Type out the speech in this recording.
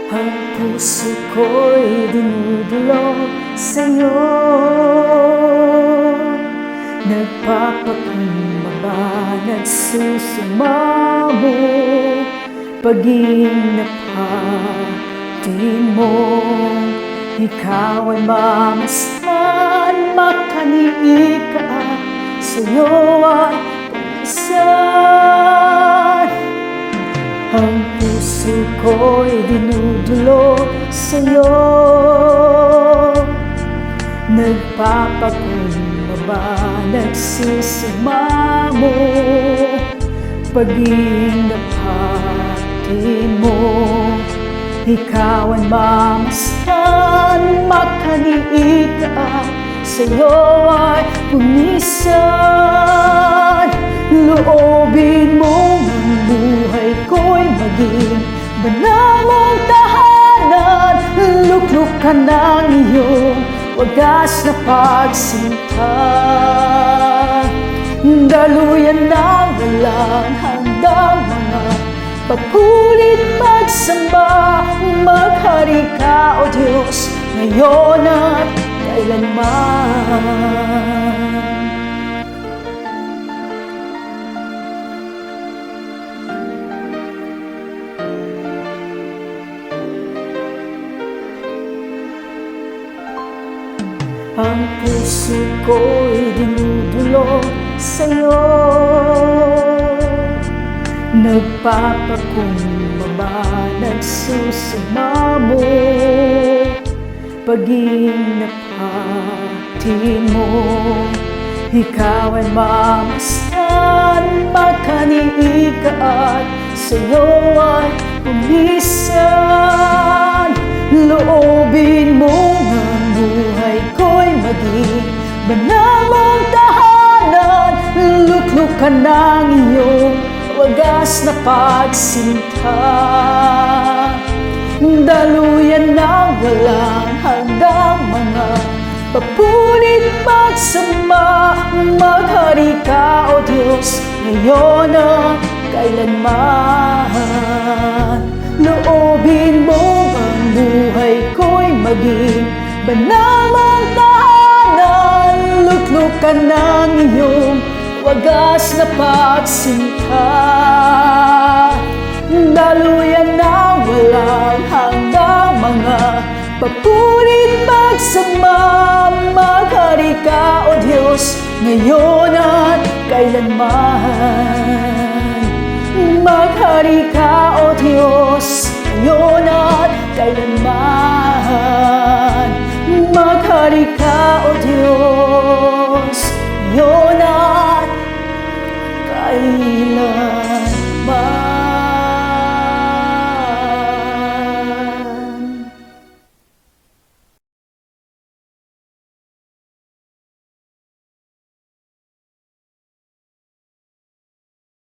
Ang puso ko'y dinudulog sa'yo. Nagpapakumbaba, nagsusumamo, pag-inapati mo. Ikaw ay mamasdan, makaniig ka, sa'yo ay pumisan. Ang puso ko'y dinudulog sa'yo. Nagpapakumbaba, nagsusumamo, pag-inapati mo. Ikaw ay mamasdan, makaniig ka, sa'yo ay pumisan. Loobin mo ang buhay ko'y maging banal mong tahanan. Luklok ka ng iyong wagas na pagsinta. Daluyan ng walang hanggang mga pagpulit pagsamba. Maghari ka, O Diyos, ngayon at kailanman. Ang puso ko'y dinudulog sa'yo. Nagpapakumbaba, nagsusumamo, pag-inapati mo. Ikaw ay mamasdan, makaniig ka, at sa'yo ay pumisan. Loobin mo ang buhay ko'y maging banal mong tahanan. Luklok ka ng iyong wagas na pagsinta. Daluyan ng walang hanggang mga papulit pagsamba. Maghari ka, O Diyos, ngayon at kailanman. Loobin mo ang buhay ko'y maging banal mong tahanan. Luklok ka ng iyong wagas na pagsinta. Daluyan ng walang hanggang mga papulit pagsamba. Maghari ka, O Diyos, ngayon at kailanman. Maghari ka, O Diyos, ngayon at kailanman.